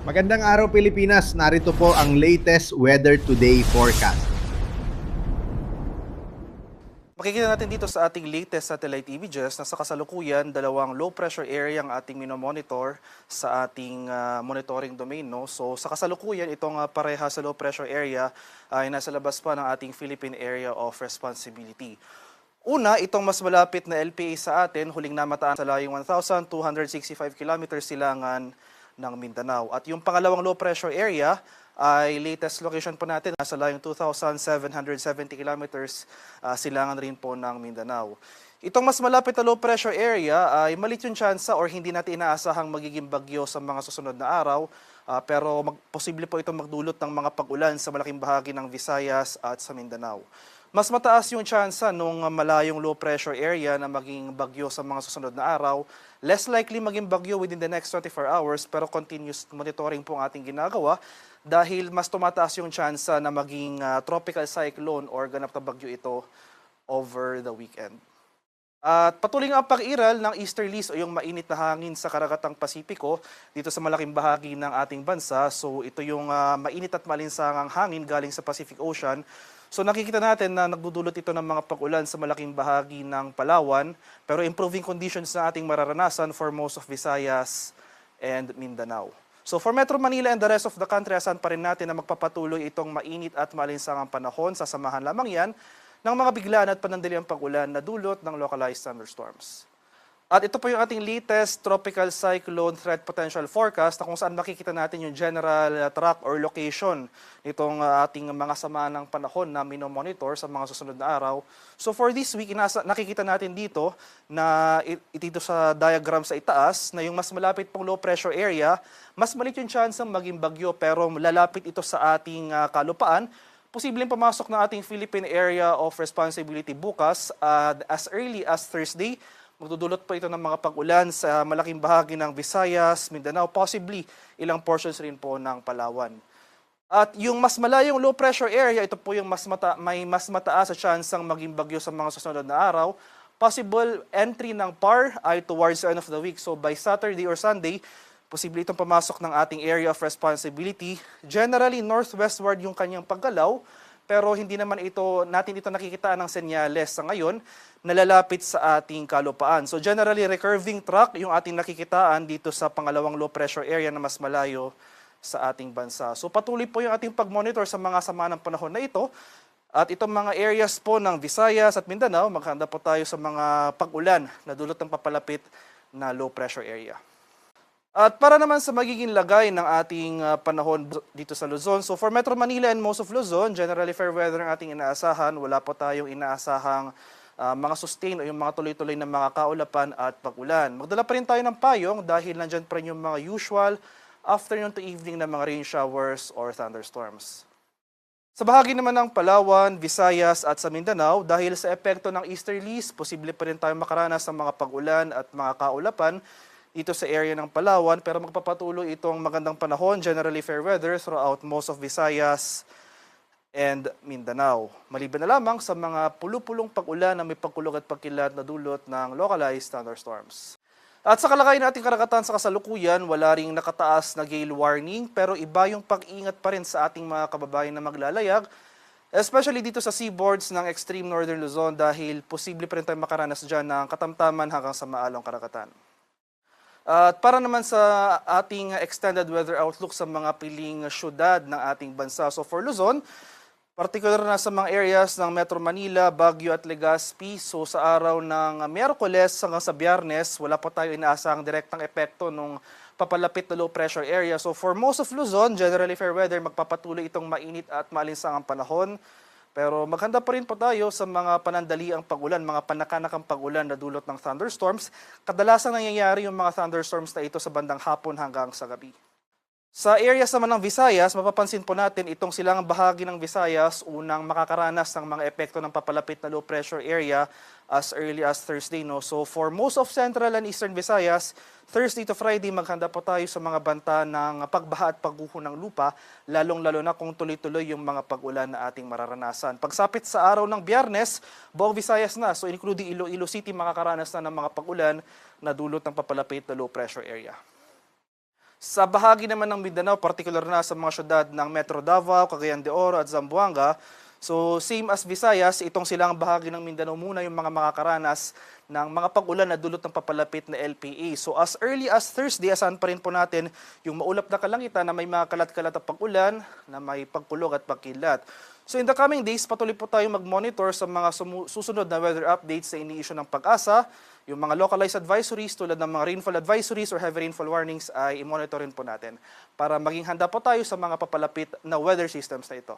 Magandang araw Pilipinas, narito po ang latest Weather Today forecast. Makikita natin dito sa ating latest satellite images na sa kasalukuyan, dalawang low pressure area ang ating minomonitor sa ating monitoring domain. No? So sa kasalukuyan, itong pareha sa low pressure area ay nasa labas pa ng ating Philippine Area of Responsibility. Una, itong mas malapit na LPA sa atin, huling namataan sa layong 1,265 kilometers silangan ng Mindanao. At yung pangalawang low pressure area ay latest location po natin nasa layong 2,770 kilometers silangan rin po ng Mindanao. Itong mas malapit na low pressure area ay malit yung tsansa or hindi natin inaasahang magiging bagyo sa mga susunod na araw, pero posible po itong magdulot ng mga pag-ulan sa malaking bahagi ng Visayas at sa Mindanao. Mas mataas yung tsansa nung malayong low pressure area na maging bagyo sa mga susunod na araw. Less likely maging bagyo within the next 24 hours pero continuous monitoring po ang ating ginagawa dahil mas tumataas yung tsansa na maging tropical cyclone or ganap na bagyo ito over the weekend. At patuloy nga ang pag-iral ng easterlies o yung mainit na hangin sa karagatang Pasipiko dito sa malaking bahagi ng ating bansa. So ito yung mainit at malinsangang hangin galing sa Pacific Ocean. So nakikita natin na nagdudulot ito ng mga pag-ulan sa malaking bahagi ng Palawan, pero improving conditions na ating mararanasan for most of Visayas and Mindanao. So for Metro Manila and the rest of the country, asan pa rin natin na magpapatuloy itong mainit at malinsangang panahon. Sasamahan lamang yan ng mga biglaan at panandaliang pag-ulan na dulot ng localized thunderstorms. At ito po yung ating latest tropical cyclone threat potential forecast na kung saan makikita natin yung general track or location nitong ating mga sama ng panahon na minomonitor sa mga susunod na araw. So for this week, nakikita natin dito na dito sa diagram sa itaas na yung mas malapit pong low pressure area, mas maliit yung chance ng maging bagyo pero lalapit ito sa ating kalupaan. Posibleng pumasok ng ating Philippine Area of Responsibility bukas as early as Thursday. Magdudulot po ito ng mga pag-ulan sa malaking bahagi ng Visayas, Mindanao, possibly ilang portions rin po ng Palawan. At yung mas malayong low pressure area, ito po yung may mas mataas sa chance ng maging bagyo sa mga susunod na araw. Possible entry ng PAR ay towards the end of the week. So by Saturday or Sunday, posible itong pumasok ng ating area of responsibility. Generally, northwestward yung kanyang paggalaw, pero hindi naman natin ito nakikitaan ng senyales sa ngayon nalalapit sa ating kalupaan. So generally, recurving track yung ating nakikitaan dito sa pangalawang low pressure area na mas malayo sa ating bansa. So patuloy po yung ating pag-monitor sa mga sama ng panahon na ito. At itong mga areas po ng Visayas at Mindanao, maghanda po tayo sa mga pag-ulan na dulot ng papalapit na low pressure area. At para naman sa magiging lagay ng ating panahon dito sa Luzon, so for Metro Manila and most of Luzon, generally fair weather ang ating inaasahan. Wala po tayong inaasahang mga sustain o yung mga tuloy-tuloy na mga kaulapan at pag-ulan. Magdala pa rin tayo ng payong dahil nandyan pa rin yung mga usual afternoon to evening na mga rain showers or thunderstorms. Sa bahagi naman ng Palawan, Visayas at sa Mindanao, dahil sa epekto ng easterlies, posible pa rin tayo makaranas ng mga pag-ulan at mga kaulapan dito sa area ng Palawan, pero magpapatuloy itong magandang panahon, generally fair weather throughout most of Visayas and Mindanao. Maliban na lamang sa mga pulupulong pag-ulan na may pagkulog at pagkilat na dulot ng localized thunderstorms. At sa kalagayan nating karagatan sa kasalukuyan, wala ring nakataas na gale warning, pero iba yung pag-ingat pa rin sa ating mga kababayan na maglalayag, especially dito sa seaboards ng extreme northern Luzon dahil posible pa rin tayo makaranas dyan ng katamtaman hanggang sa maalong karagatan. At para naman sa ating extended weather outlook sa mga piling syudad ng ating bansa. So for Luzon, particular na sa mga areas ng Metro Manila, Baguio at Legazpi, so sa araw ng Miyerkules hanggang sa Biyernes, wala pa tayo inaasahang direktang epekto ng papalapit na low pressure area. So for most of Luzon, generally fair weather, magpapatuloy itong mainit at malinsangang panahon. Pero maghanda pa rin po tayo sa mga panandaliang pag-ulan, mga panakanakang pag-ulan na dulot ng thunderstorms. Kadalasan nangyayari yung mga thunderstorms na ito sa bandang hapon hanggang sa gabi. Sa areas naman ng Visayas, mapapansin po natin itong silangang bahagi ng Visayas unang makakaranas ng mga epekto ng papalapit na low pressure area as early as Thursday. No? So for most of Central and Eastern Visayas, Thursday to Friday, maghanda po tayo sa mga banta ng pagbaha at pagguho ng lupa, lalong-lalo na kung tuloy-tuloy yung mga pag-ulan na ating mararanasan. Pagsapit sa araw ng Biyernes, buong Visayas na, so including Iloilo City, makakaranas na ng mga pag-ulan na dulot ng papalapit na low pressure area. Sa bahagi naman ng Mindanao, particular na sa mga syudad ng Metro Davao, Cagayan de Oro at Zamboanga, so same as Visayas, itong silang bahagi ng Mindanao muna yung mga makakaranas ng mga pag-ulan na dulot ng papalapit na LPA. So as early as Thursday, asahan pa rin po natin yung maulap na kalangitan na may mga kalat-kalat na pag-ulan, na may pagkulog at pagkilat. So in the coming days, patuloy po tayong mag-monitor sa mga susunod na weather updates sa ini-issue ng Pag-asa. Yung mga localized advisories tulad ng mga rainfall advisories or heavy rainfall warnings ay i-monitor rin po natin para maging handa po tayo sa mga papalapit na weather systems na ito.